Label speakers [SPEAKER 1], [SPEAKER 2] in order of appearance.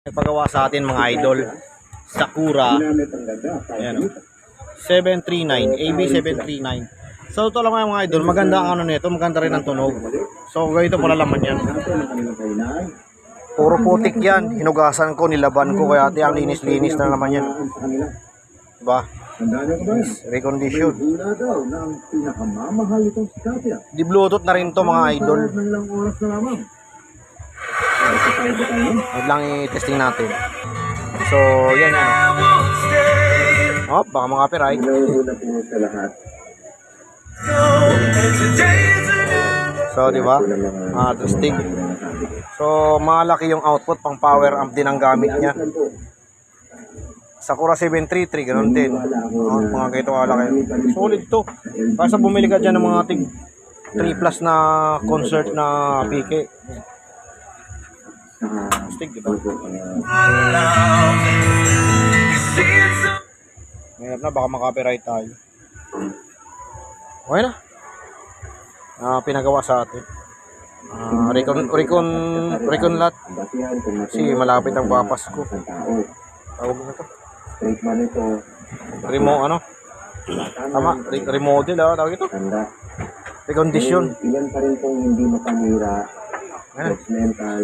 [SPEAKER 1] Nagpagawa sa atin mga idol, Sakura. Ayan, 739, AB739. So ito lang mga idol, maganda ang ano nito, maganda rin ang tunog. So ganito pala laman yan. Puro putik yan, hinugasan ko, nilaban ko, kaya ang linis-linis na naman yan. Diba? Recondition. Di Bluetooth na rin to mga idol. Huwag lang i-testing natin. So, yan yan. Oh, baka mga-copyright. So, di ba? Testing. So, malaki yung output, pang power amp din ang gamit niya. Sakura 733, ganoon din. Mga ganito kalaki. Solid to. Kasi bumili ka dyan ng mga 3 plus na concert na PK. Stick, diba? Ngayon na, baka makapiright tayo. Okay na. Pinagawa sa atin. Recon lot. Kasi malapit ang Papasko. Tawag na to. Tama, remodel tawag ito. Recondition.
[SPEAKER 2] Ilan pa rin pong hindi makamira, mental,